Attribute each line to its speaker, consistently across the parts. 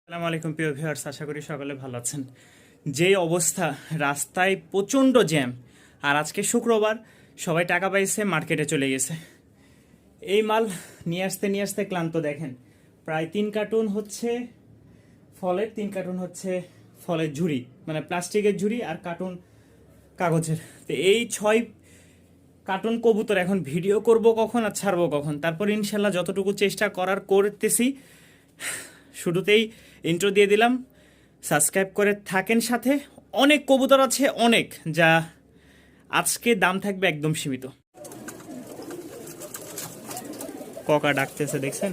Speaker 1: আসসালামু আলাইকুম প্রিয় ভিউয়ার্স, আশা করি সকলে ভালো আছেন। যে অবস্থা, রাস্তায় প্রচণ্ড জ্যাম। আর আজকে শুক্রবার, সবাই টাকা পাইছে, মার্কেটে চলে গেছে। এই মাল নিয়ে আসতে ক্লান্ত। দেখেন, প্রায় 3 কার্টুন হচ্ছে ফলের, 3 কার্টুন হচ্ছে ফলের ঝুড়ি, মানে প্লাস্টিকের ঝুড়ি, আর কার্টুন কাগজের। তো এই 6 কার্টুন কবুতর এখন ভিডিও করব কখন আর ছাড়বো কখন, তারপর ইনশাল্লাহ যতটুকু চেষ্টা করার করতেছি। শুরুতেই ইন্ট্রো দিয়ে দিলাম, সাবস্ক্রাইব করে থাকেন সাথে। অনেক কবুতর আছে, অনেক, যা আজকে দাম থাকবে একদম সীমিত। ককা ডাকতেছে, দেখছেন?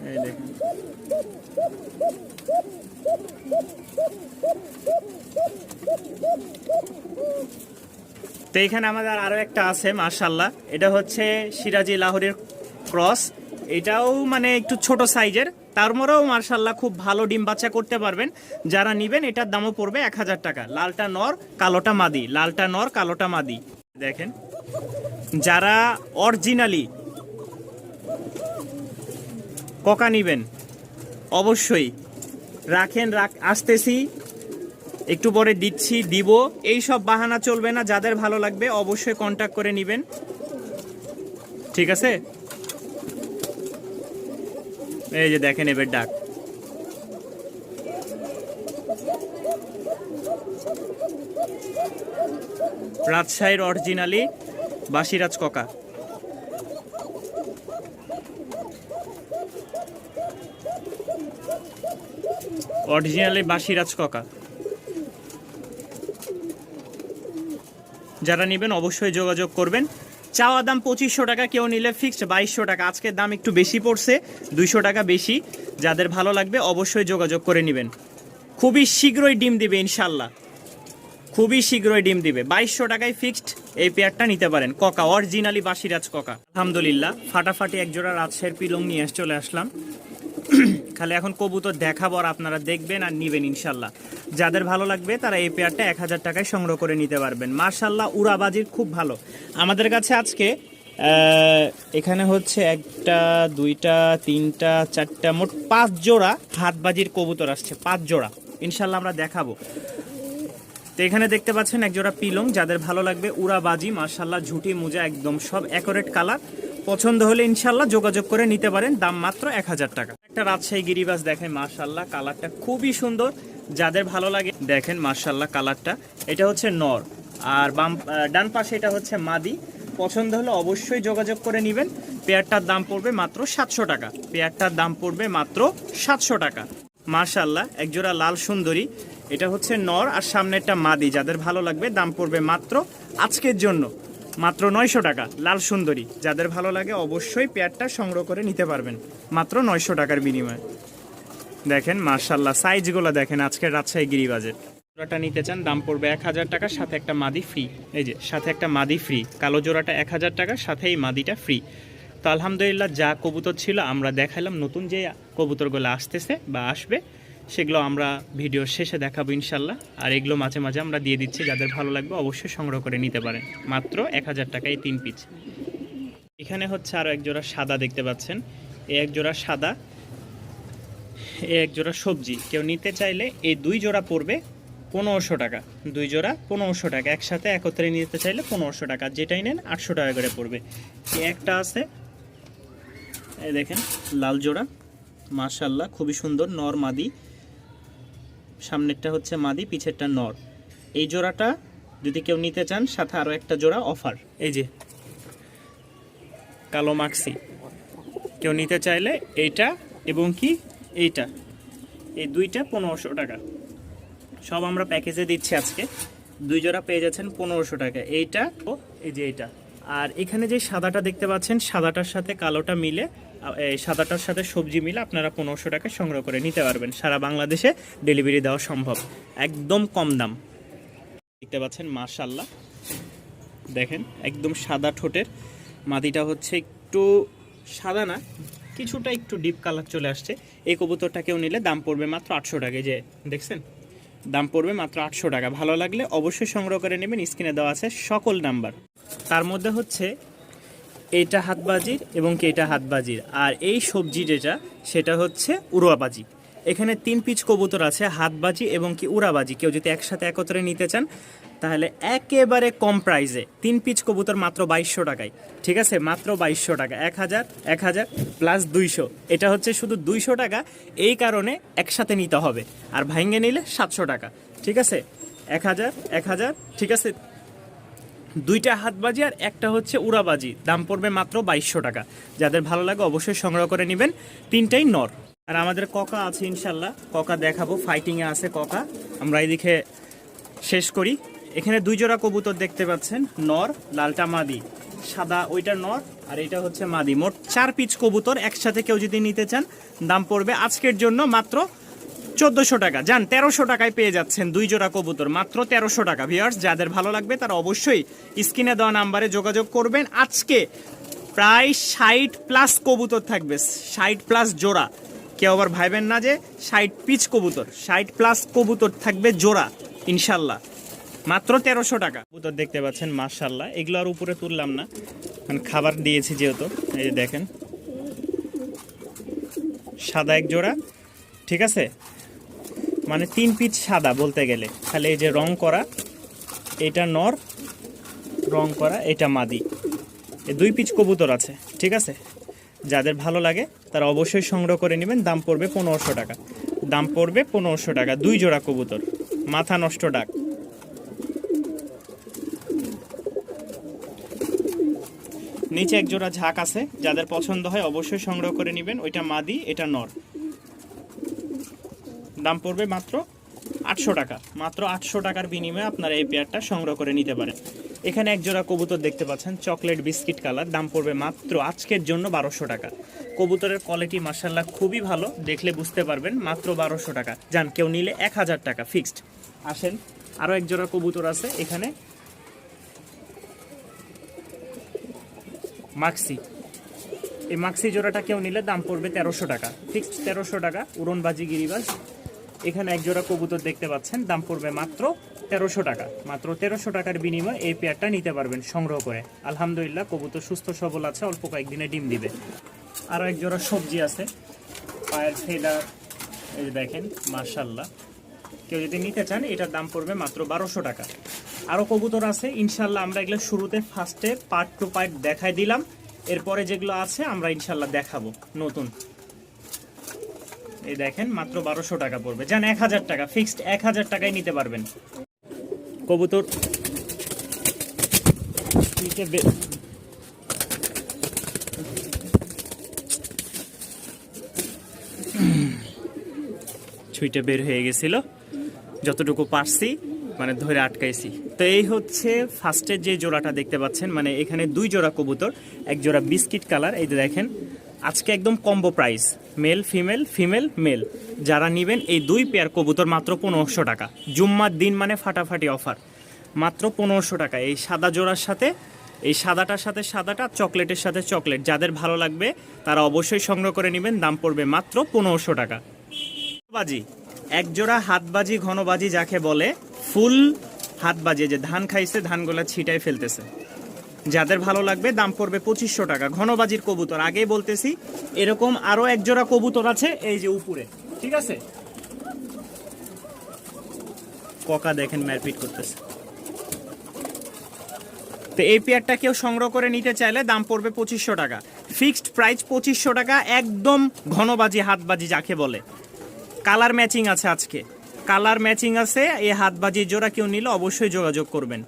Speaker 1: এই দেখেন, তো এখানে আমাদের আরো একটা আছে মাশাআল্লাহ। এটা হচ্ছে সিরাজি লাহোরের ক্রস। এটাও মানে একটু ছোট সাইজের, তার মরেও মাশাআল্লাহ খুব ভালো ডিম বাচ্চা করতে পারবেন। যারা নিবেন এটার দামও পড়বে 1000 টাকা। লালটা নর, কালোটা মাদি, লালটা নর, কালোটা মাদি। দেখেন, যারা অরিজিনালি কোকা নিবেন অবশ্যই আসতেছি, একটু পরে দিব। এই সব বাহানা চলবে না, যাদের ভালো লাগবে অবশ্যই কন্টাক্ট করে নিবেন, ঠিক আছে? এই যে দেখেন এবার ডাক। রাজশাহীর অরিজিনালি বাসিরাজ কোকা। অরিজিনালি বাসিরাজ কোকা। যারা নেবেন অবশ্যই যোগাযোগ করবেন। চাওয়া দাম 2500 টাকা, কেউ নিলে ফিক্সড 2200 টাকা। আজকের দাম একটু বেশি পড়ছে, 200 টাকা বেশি। যাদের ভালো লাগবে অবশ্যই যোগাযোগ করে নেবেন। খুবই শীঘ্রই ডিম দিবে ইনশাল্লাহ, খুবই শীঘ্রই ডিম দিবে। 2200 টাকায় ফিক্সড এই পেয়ারটা নিতে পারেন। কোকা, অরিজিনালি বাসিরাজ কোকা। আলহামদুলিল্লাহ, ফাটাফাটি একজোড়া রাজশাহীর পিলং নিয়ে চলে আসলাম। খালি এখন কবুতর দেখাবো আর আপনারা দেখবেন আর নিবেন ইনশাল্লাহ। যাদের ভালো লাগবে তারা এই পেয়ারটা 1000 টাকায় সংগ্রহ করে নিতে পারবেন। মার্শাল্লাহ, উড়াবাজির খুব ভালো। আমাদের কাছে আজকে এখানে হচ্ছে 1টা 2টা 3টা 4টা, মোট 5 জোড়া হাতবাজির কবুতর আসছে। 5 জোড়া ইনশাল্লাহ আমরা দেখাবো। তো এখানে দেখতে পাচ্ছেন এক জোড়া পিলং, যাদের ভালো লাগবে উড়াবাজি, মার্শাল্লাহ, ঝুটি মুজা একদম সব অ্যাকোরেট কালার। পছন্দ হলে ইনশাল্লাহ যোগাযোগ করে নিতে পারেন। দাম মাত্র 1000 টাকা। একটা রাজশাহী গিরিবাজ দেখেন, মার্শাল্লাহ, কালারটা খুবই সুন্দর। যাদের ভালো লাগে দেখেন, মার্শাল্লাহ কালারটা। এটা হচ্ছে নর, আর ডান পাশে এটা হচ্ছে মাদি। পছন্দ হলে অবশ্যই যোগাযোগ করে নেবেন। পেয়ারটার দাম পড়বে মাত্র 700 টাকা। পেয়ারটার দাম পড়বে মাত্র 700 টাকা। মার্শাল্লাহ, একজোড়া লাল সুন্দরী। এটা হচ্ছে নর আর সামনেরটা মাদি। যাদের ভালো লাগবে দাম পড়বে মাত্র আজকের জন্য মাত্র 900 টাকা। লাল সুন্দরী, যাদের ভালো লাগে অবশ্যই পেয়ারটা সংগ্রহ করে নিতে পারবেন মাত্র 900 টাকার বিনিময়ে। দেখেন মার্শাল্লাহ, সাইজগুলো দেখেন আজকের রাজশাহী গিরিবাজের। জোড়াটা নিতে চান দাম পড়বে 1000 টাকা, সাথে একটা মাদি ফ্রি। এই যে সাথে একটা মাদি ফ্রি, কালো জোড়াটা 1000 টাকা, সাথে এই মাদিটা ফ্রি। তো আলহামদুলিল্লাহ, যা কবুতর ছিল আমরা দেখাইলাম। নতুন যে কবুতরগুলো আসতেছে বা আসবে সেগুলো আমরা ভিডিওর শেষে দেখাবো ইনশাল্লাহ। আর এগুলো মাঝে মাঝে আমরা দিয়ে দিচ্ছি, যাদের ভালো লাগবে অবশ্যই সংগ্রহ করে নিতে পারেন মাত্র 1000 টাকায় 3 পিস। এখানে হচ্ছে আরও এক জোড়া সাদা দেখতে পাচ্ছেন। এই এক জোড়া সাদা, এই এক জোড়া সবজি। কেউ নিতে চাইলে এই 2 জোড়া পড়বে 1500 টাকা। 2 জোড়া 1500 টাকা, একসাথে একত্রে নিতে চাইলে 1500 টাকা। যেটাই নেন 800 টাকা করে পড়বে। এই একটা আছে, এই দেখেন লাল জোড়া, মাশাআল্লাহ খুবই সুন্দর, নর মাদি। সামনেরটা হচ্ছে মাদি, পিছেরটা নর। এই জোড়াটা যদি কেউ নিতে চান, সাথে আরও একটা জোড়া অফার। এই যে কালো মাক্সি, কেউ নিতে চাইলে এইটা এবং কি এইটা, এই 2টা 1500 টাকা। সব আমরা প্যাকেজে দিচ্ছি আজকে। 2 জোড়া পেয়ে যাচ্ছেন 1500 টাকা। এইটা ও এই যে এইটা। আর এখানে যে সাদাটা দেখতে পাচ্ছেন, সাদাটার সাথে কালোটা মিলে, এই সাদাটার সাথে সবজি মিলে আপনারা 1500 টাকায় সংগ্রহ করে নিতে পারবেন। সারা বাংলাদেশে ডেলিভারি দেওয়া সম্ভব, একদম কম দাম। দেখতে পাচ্ছেন মাশাআল্লাহ, দেখেন একদম সাদা ঠোঁটের। মাদিটা হচ্ছে একটু সাদা না, কিছুটা একটু ডিপ কালার চলে আসছে। এই কবুতরটা কেউ নিলে দাম পড়বে মাত্র 800 টাকা। যে দেখছেন, দাম পড়বে মাত্র 800 টাকা। ভালো লাগলে অবশ্যই সংগ্রহ করে নেবেন। স্ক্রিনে দেওয়া আছে সকল নাম্বার। তার মধ্যে হচ্ছে এইটা হাতবাজির এবং কি এটা হাতবাজির, আর এই সবজি যেটা সেটা হচ্ছে উড়াবাজি। এখানে 3 পিচ কবুতর আছে, হাতবাজি এবং কি উড়াবাজি। কেউ যদি একসাথে একত্রে নিতে চান তাহলে একেবারে কম প্রাইসে 3 পিচ কবুতর মাত্র 2200 টাকায়। ঠিক আছে, মাত্র 2200 টাকা। 1000 প্লাস 200, এটা হচ্ছে শুধু 200 টাকা। এই কারণে একসাথে নিতে হবে, আর ভাঙ্গে নিলে 700 টাকা। ঠিক আছে, 1000 ঠিক আছে। দুইটা হাতবাজি আর একটা হচ্ছে উড়াবাজি, দাম পড়বে মাত্র 2200 টাকা। যাদের ভালো লাগে অবশ্যই সংগ্রহ করে নেবেন। তিনটাই নর। আর আমাদের ককা আছে ইনশাল্লাহ, ককা দেখাবো, ফাইটিংয়ে আছে ককা। আমরা এইদিকে শেষ করি। এখানে 2 জোড়া কবুতর দেখতে পাচ্ছেন, নর, লালটা মাদি, সাদা ওইটা নর আর এটা হচ্ছে মাদি। মোট 4 পিচ কবুতর একসাথে কেউ যদি নিতে চান দাম পড়বে আজকের জন্য মাত্র 1400 টাকা। যান 1300 টাকায় পেয়ে যাচ্ছেন 2 জোড়া কবুতর, মাত্র 1300 টাকা। ভিউয়ার্স, যাদের ভালো লাগবে তারা অবশ্যই স্ক্রিনে দেওয়া নাম্বারে যোগাযোগ করবেন। আজকে প্রায় 60 প্লাস কবুতর থাকবে, 60 প্লাস জোড়া। কেউ আবার ভাইবেন না যে 60 পিচ কবুতর, 60 প্লাস কবুতর থাকবে জোড়া ইনশাল্লাহ, মাত্র 1300 টাকা। কবুতর দেখতে পাচ্ছেন মাশাআল্লাহ, এগুলো আর উপরে তুললাম না, মানে খাবার দিয়েছি যেহেতু। এই যে দেখেন, সাদা এক জোড়া। ঠিক আছে, মানে 3 পিচ সাদা বলতে গেলে, খালি এই যে রং করা, এটা নর, রং করা এটা মাদি। এই 2 পিচ কবুতর আছে। ঠিক আছে, যাদের ভালো লাগে তারা অবশ্যই সংগ্রহ করে নেবেন। দাম পড়বে 1500 টাকা, দাম পড়বে 1500 টাকা। 2 জোড়া কবুতর, মাথা নষ্ট ডাক। নিচে এক জোড়া ঝাঁক আছে, যাদের পছন্দ হয় অবশ্যই সংগ্রহ করে নেবেন। ওইটা মাদি, এটা নর। দাম পড়বে মাত্র 800 টাকা। মাত্র 800 টাকার বিনিময়ে আপনারা এই পেয়ারটা সংগ্রহ করে নিতে পারেন। এখানে এক জোড়া কবুতর দেখতে পাচ্ছেন, চকলেট বিস্কিট কালার। দাম পড়বে মাত্র আজকের জন্য 1200 টাকা। কবুতরের কোয়ালিটি মাশাআল্লাহ খুবই ভালো, দেখলে বুঝতে পারবেন। মাত্র 1200 টাকা। যান, কেউ নিলে 1000 টাকা ফিক্সড। আসেন, আরও এক জোড়া কবুতর আছে এখানে, মাক্সি। এই মাক্সি জোড়াটা কেউ নিলে দাম পড়বে 1300 টাকা ফিক্সড, 1300 টাকা। উড়নবাজি গিরিবাজ। এখানে এক জোড়া কবুতর দেখতে পাচ্ছেন, দাম পড়বে মাত্র 1300 টাকা। মাত্র 1300 টাকার বিনিময়ে এই পেয়ারটা নিতে পারবেন সংগ্রহ করে। আলহামদুলিল্লাহ, কবুতর সুস্থ সবল আছে, অল্প কয়েকদিনে ডিম দিবে। আরও এক জোড়া সবজি আছে, পায়ের ফেদার। এই যে দেখেন মাশাআল্লাহ, কেউ যদি নিতে চান এটার দাম পড়বে মাত্র 1200 টাকা। আরও কবুতর আছে ইনশাল্লাহ, আমরা এগুলো শুরুতে ফার্স্টে পার্ট টু পার্ট দেখাই দিলাম। এরপরে যেগুলো আছে আমরা ইনশাল্লাহ দেখাবো নতুন। এই দেখেন, মাত্র 1200 টাকা পড়বে। যান 1000 টাকা ফিক্সড, 1000 টাকায় নিতে পারবেন কবুতর। ছুঁইটা বের হয়ে গেছিল, যতটুকু পারছি মানে ধরে আটকাইছি। তো এই হচ্ছে ফার্স্টের যে জোড়াটা দেখতে পাচ্ছেন, মানে এখানে 2 জোড়া কবুতর, এক জোড়া বিস্কিট কালার। এই যে দেখেন, আজকে একদম combo price, male female, female male. যারা নেবেন এই 2 পেয়ার কবুতর মাত্র 1500 টাকা। জুম্মার দিন মানে ফাটাফাটি অফার, মাত্র 1500 টাকা। এই সাদা জোড়ার সাথে, এই সাদাটার সাথে সাদাটা, চকলেটের সাথে চকলেট। যাদের ভালো লাগবে তারা অবশ্যই সংগ্রহ করে নেবেন। দাম পড়বে মাত্র 1500 টাকা। বাজি, এক জোড়া হাতবাজি, ঘনবাজি যাকে বলে, ফুল হাতবাজি, যে ধান খাইছে ধানগুলা ছিটাই ফেলতেছে। যাদের ভালো লাগবে দাম পড়বে 2500 টাকা। ঘনবাজির কবুতর আগেই বলতেছি, এরকম আরো এক জোড়া কবুতর আছে এই যে উপরে। ঠিক আছে, ককা দেখেন মারপিট করতেছে। তো এই পেয়ারটা কেউ সংগ্রহ করে নিতে চাইলে দাম পড়বে 2500 টাকা ফিক্সড প্রাইস, 2500 টাকা একদম। ঘনবাজি হাতবাজি যাকে বলে, কালার ম্যাচিং আছে আজকে, কালার ম্যাচিং আছে। এই হাতবাজির জোড়া কেউ নিলে অবশ্যই যোগাযোগ করবেন।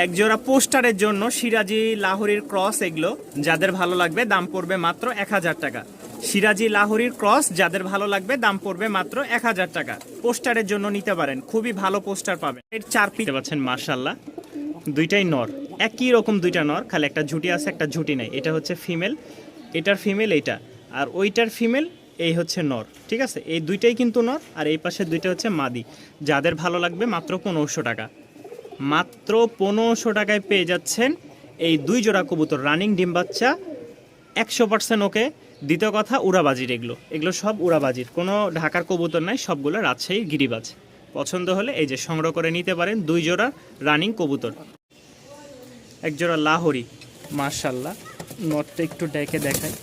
Speaker 1: এক জোড়া পোস্টারের জন্য সিরাজি লাহোরির ক্রস, এগুলো যাদের ভালো লাগবে দাম পড়বে মাত্র 1000 টাকা। সিরাজি লাহোরির ক্রস যাদের ভালো লাগবে দাম পড়বে মাত্র 1000 টাকা। পোস্টারের জন্য নিতে পারেন, খুবই ভালো পোস্টার পাবেন। এর 4 পিস পাচ্ছেন মাশাআল্লাহ, দুইটাই নর, একই রকম দুইটা নর, খালি একটা ঝুটি আছে একটা ঝুটি নাই। এটা হচ্ছে ফিমেল, এটার ফিমেল এইটা, আর ওইটার ফিমেল এই হচ্ছে নর। ঠিক আছে, এই দুইটাই কিন্তু নর, আর এই পাশের দুইটা হচ্ছে মাদি। যাদের ভালো লাগবে মাত্র 1500 টাকা। মাত্র 1500 টাকায় পেয়ে যাচ্ছেন এই 2 জোড়া কবুতর, রানিং ডিম বাচ্চা 100% ওকে। দ্বিতীয় কথা, উড়াবাজির, এগুলো সব উড়াবাজির, কোনো ঢাকার কবুতর নাই, সবগুলো রাজশাহীর গিরিবাজ। পছন্দ হলে এই যে সংগ্রহ করে নিতে পারেন 2 জোড়া রানিং কবুতর। একজোড়া লাহোরি, মাশাআল্লাহ। নটটা একটু ডেকে দেখায়,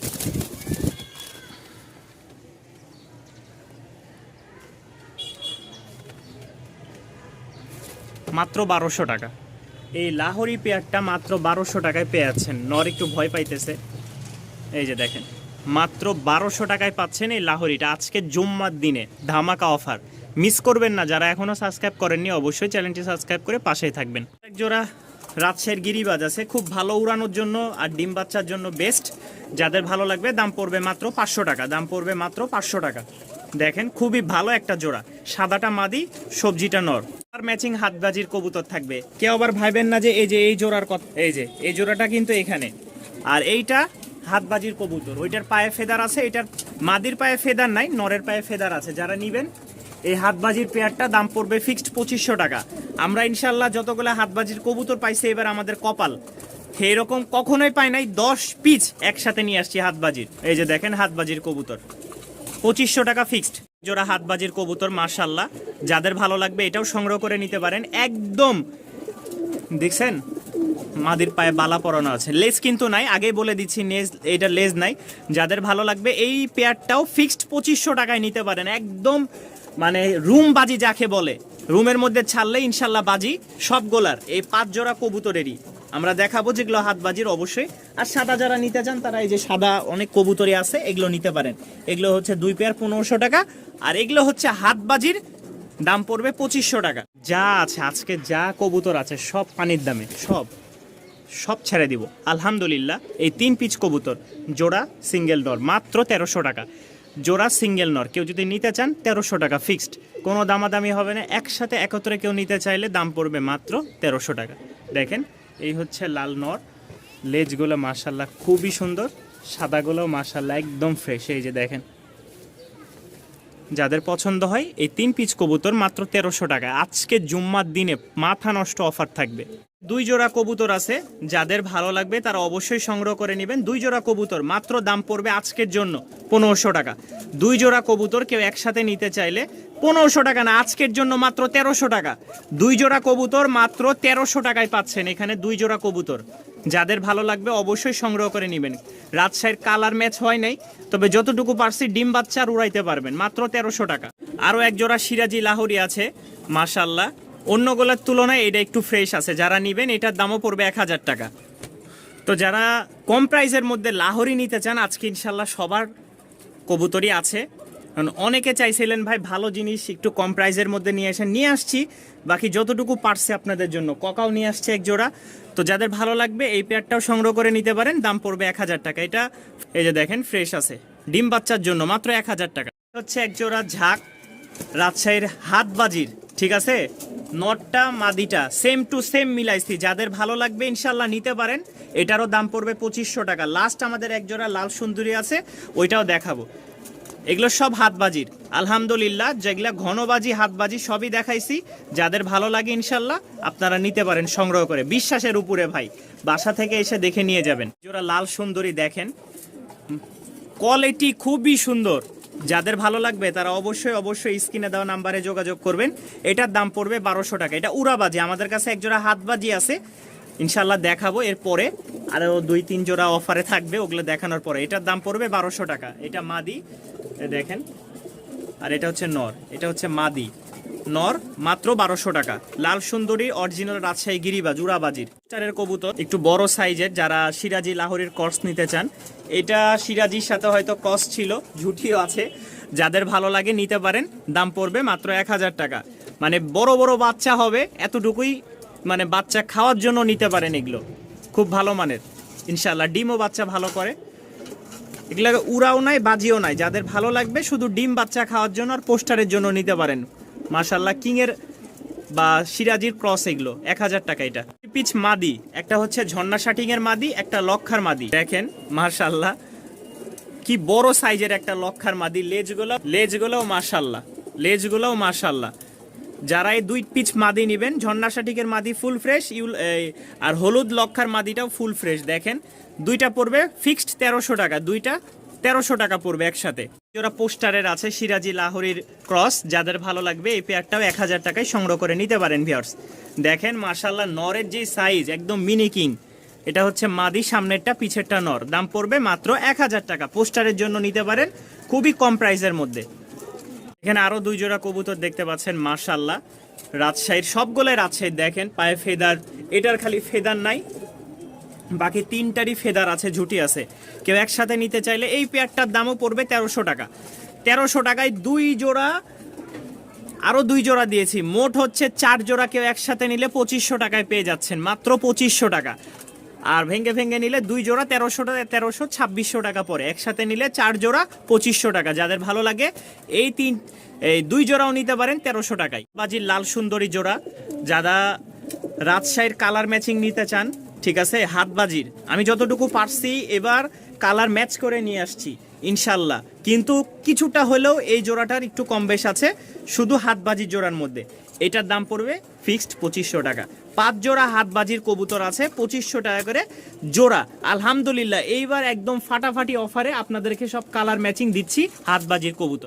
Speaker 1: মাত্র 1200 টাকা। এই লাহোরি পেয়ারটা মাত্র 1200 টাকায় পেয়ে যাচ্ছেন। নর একটু ভয় পাইতেছে, এই যে দেখেন মাত্র 1200 টাকায় পাচ্ছেন এই লাহোরিটা। আজকে জুম্মার দিনে ধামাকা অফার, মিস করবেন না। যারা এখনও সাবস্ক্রাইব করেননি অবশ্যই চ্যানেলটি সাবস্ক্রাইব করে পাশেই থাকবেন। এক জোড়া রাজশাহীর গিরিবাজ আছে, খুব ভালো উড়ানোর জন্য আর ডিম বাচ্চার জন্য বেস্ট। যাদের ভালো লাগবে দাম পড়বে মাত্র 500 টাকা, দাম পড়বে মাত্র 500 টাকা। দেখেন খুবই ভালো একটা জোড়া, সাদাটা মাদি, সবজিটা নর। আর ম্যাচিং হাতবাজির কবুতর থাকবে। কেউ আবার ভাইবেন না যে এই যে এই জোড়ার কথা, এই যে এই জোড়াটা কিন্তু এখানে, আর এইটা হাতবাজির কবুতর। ওইটার পায়ে ফেদার আছে, এটার মাদির পায়ে ফেদার নাই, নরের পায়ে ফেদার আছে। যারা নিবেন এই হাতবাজির পেয়ারটা দাম পড়বে ফিক্সড 2500 টাকা। আমরা ইনশাল্লাহ যতগুলো হাতবাজির কবুতর পাইছি এবার আমাদের কপাল, এরকম কখনোই পাই নাই। 10 পিস একসাথে নিয়ে আসছি হাতবাজির। এই যে দেখেন হাতবাজির কবুতর 2500 টাকা ফিক্সড। জোড়া হাতবাজির কবুতর মাশাআল্লাহ, যাদের ভালো লাগবে এটাও সংগ্রহ করে নিতে পারেন। একদম দেখছেন মাদির পায়ে বালা পরানো আছে, লেজ কিন্তু নাই, আগে বলে দিচ্ছি এটা লেজ নাই। যাদের ভালো লাগবে এই পেয়ারটাও ফিক্সড 2500 টাকায় নিতে পারেন। একদম মানে রুম বাজি যাকে বলে, রুমের মধ্যে ছাড়লে ইনশাল্লাহ বাজি সবগুলার। এই 5 জোড়া কবুতরেরই আমরা দেখাবো যেগুলো হাতবাজির অবশ্যই। আর সাদা যারা নিতে চান তারা এই যে সাদা অনেক কবুতরই আছে, এগুলো নিতে পারেন। এগুলো হচ্ছে 2 পেয়ার 1500 টাকা, আর এগুলো হচ্ছে হাতবাজির, দাম পড়বে 2500 টাকা। যা আছে আজকে, যা কবুতর আছে সব পানির দামে, সব ছেড়ে দিব আলহামদুলিল্লাহ। এই 3 পিস কবুতর জোড়া সিঙ্গেল নর মাত্র 1300 টাকা। জোড়া সিঙ্গেল নর কেউ যদি নিতে চান 1300 টাকা ফিক্সড, কোনো দামাদামি হবে না। একসাথে একত্রে কেউ নিতে চাইলে দাম পড়বে মাত্র 1300 টাকা। দেখেন এই হচ্ছে লাল নর, লেজগুলো মাশাল্লাহ খুবই সুন্দর, সাদাগুলো মাশাল্লাহ একদম ফ্রেশ। এই যে দেখেন, যাদের পছন্দ হয় এই 3 পিস কবুতর মাত্র 1300 টাকা। আজকে জুম্মার দিনে মাথা নষ্ট অফার থাকবে। 2 জোড়া কবুতর আছে, যাদের ভালো লাগবে তারা অবশ্যই সংগ্রহ করে নেবেন। 2 জোড়া কবুতর মাত্র দাম পড়বে আজকের জন্য 1500 টাকা। 2 জোড়া কবুতর কেউ একসাথে নিতে চাইলে 1500 টাকা না, আজকের জন্য মাত্র 1300 টাকা। 2 জোড়া কবুতর মাত্র 1300 টাকায় পাচ্ছেন এখানে 2 জোড়া কবুতর। যাদের ভালো লাগবে অবশ্যই সংগ্রহ করে নেবেন। রাজশাহীর কালার ম্যাচ হয় নাই, তবে যতটুকু পারছি ডিম বাচ্চা আর উড়াইতে পারবেন মাত্র 1300 টাকা। আরও এক জোড়া সিরাজি লাহোরি আছে মাশাল্লাহ, অন্যগুলোর তুলনায় এটা একটু ফ্রেশ আছে। যারা নেবেন এটার দামও পড়বে 1000 টাকা। তো যারা কম প্রাইসের মধ্যে লাহোরি নিতে চান আজকে ইনশাল্লাহ সবার কবুতরই আছে। কারণ অনেকে চাইছিলেন ভাই ভালো জিনিস একটু কম প্রাইসের মধ্যে নিয়ে আসেন, নিয়ে আসছি। বাকি যতটুকু পারছে আপনাদের জন্য, ককাও নিয়ে আসছে এক জোড়া। তো যাদের ভালো লাগবে এই পেয়ারটাও সংগ্রহ করে নিতে পারেন, দাম পড়বে 1000 টাকা। এটা এই যে দেখেন ফ্রেশ আছে, ডিম বাচ্চার জন্য মাত্র 1000 টাকা। হচ্ছে এক জোড়া ঝাঁক রাজশাহীর হাতবাজির, ঠিক আছে। নটটা মাদিটা সেম টু সেম মিলাইছি। যাদের ভালো লাগবে ইনশাল্লাহ নিতে পারেন। এটারও দাম পড়বে 2500 টাকা। লাস্ট আমাদের এক জোড়া লাল সুন্দরী আছে, ওইটাও দেখাবো। এগুলো সব হাতবাজির আলহামদুলিল্লাহ, যেগুলা ঘনবাজি হাতবাজি সবই দেখাইছি। যাদের ভালো লাগে ইনশাল্লাহ আপনারা নিতে পারেন সংগ্রহ করে, বিশ্বাসের উপরে ভাই, বাসা থেকে এসে দেখে নিয়ে যাবেন। জোড়া লাল সুন্দরী দেখেন, কোয়ালিটি খুবই সুন্দর। যাদের ভালো লাগবে তারা অবশ্যই স্ক্রিনে দেওয়া নাম্বারে যোগাযোগ করবেন। এটার দাম পড়বে 1200 টাকা। এটা উড়াবাজি, আমাদের কাছে এক জোড়া হাতবাজি আছে, ইনশাল্লাহ দেখাবো এরপরে। আরও 2-3 জোড়া অফারে থাকবে, ওগুলো দেখানোর পরে। এটার দাম পড়বে 1200 টাকা। এটা মাদি দেখেন, আর এটা হচ্ছে নর, এটা হচ্ছে মাদি নর মাত্র 1200 টাকা। লাল সুন্দরী অরিজিনাল রাজশাহী গিরিবাজ উড়াবাজির স্টারের কবুতর, একটু বড় সাইজের। যারা সিরাজি লাহোরির ক্রস নিতে চান, এটা সিরাজির সাথে হয়তো ক্রস ছিল, ঝুটিও আছে। যাদের ভালো লাগে নিতে পারেন, দাম পড়বে মাত্র 1000 টাকা। মানে বড় বড় বাচ্চা হবে এতটুকুই, মানে বাচ্চা খাওয়ার জন্য নিতে পারেন। এগুলো খুব ভালো মানের ইনশাল্লাহ, ডিমও বাচ্চা ভালো করে। এগুলো উড়াও নাই বাজিও নাই, যাদের ভালো লাগবে শুধু ডিম বাচ্চা খাওয়ার জন্য আর পোস্টারের জন্য নিতে পারেন। মাশাল্লাহ কিংয়ের বা সিরাজির ক্রস, এগুলো 1000 টাকা। এটা পিচ মাদি, একটা হচ্ছে ঝর্ণা শাটিং এর মাদি, একটা লক্ষার মাদি। দেখেন মাশাল্লাহ কি বড় সাইজের একটা লক্ষার মাদি। লেজগুলোও মাশাল্লাহ। যারা এই 2 পিচ মাদি নেবেন, ঝর্ণা শাটিকের মাদি ফুল ফ্রেশ, আর হলুদ লক্ষার মাদিটাও ফুল ফ্রেশ। দেখেন দুইটা পড়বে ফিক্সড 1300 টাকা, দুইটা 1300 টাকা পড়বে একসাথে। যারা পোস্টারের আছে সিরাজি লাহোরির ক্রস, যাদের ভালো লাগবে এই পেয়ারটাও 1000 টাকায় সংগ্রহ করে নিতে পারেন ভিউয়ার্স। দেখেন মাশাল্লাহ নরের যে সাইজ একদম মিনি কিং, এটা হচ্ছে মাদি, সামনেরটা পিছেরটা নর। দাম পড়বে মাত্র 1000 টাকা। পোস্টারের জন্য নিতে পারেন, খুবই কম প্রাইসের মধ্যে। এখানে আরো 2 জোড়া কবুতর দেখতে পাচ্ছেন, মাশাআল্লাহ রাজশাহীর, সবগুলোই রাজশাহীর। দেখেন পায়ে ফেদার, এটার খালি ফেদার নাই, বাকি 3টারই ফেদার আছে, ঝুটি আছে। কেউ একসাথে নিতে চাইলে এই পেয়ারটার দামও পড়বে 1300 টাকা। 1300 টাকায় 2 জোড়া, আরো 2 জোড়া দিয়েছি, মোট হচ্ছে 4 জোড়া। কেউ একসাথে নিলে 2500 টাকায় পেয়ে যাচ্ছেন, মাত্র 2500 টাকা। আর ভেঙ্গে ভেঙ্গে নিলে 2 জোড়া 1300 টাকা, 1300 2600 টাকা পরে। একসাথে নিলে 4 জোড়া 2500 টাকা। যাদের ভালো লাগে এই 2 জোড়াও নিতে পারেন 1300 টাকায়। বাজির লাল সুন্দরী জোড়া, যারা রাজশাহীর কালার ম্যাচিং নিতে চান, ঠিক আছে, হাতবাজির আমি যতটুকু পারছি এবার কালার ম্যাচ করে নিয়ে আসছি ইনশাল্লাহ, কিন্তু কিছুটা হলেও এই জোড়াটার একটু কম বেশ আছে শুধু হাতবাজির জোড়ার মধ্যে। এটার দাম পড়বে ফিক্সড 2500 টাকা। 5 জোড়া হাতবাজির কবুতর আছে 2500 টাকা করে জোড়া। আলহামদুলিল্লাহ এইবার একদম ফাটাফাটি অফারে আপনাদেরকে সব কালার ম্যাচিং দিচ্ছি হাতবাজির কবুতর।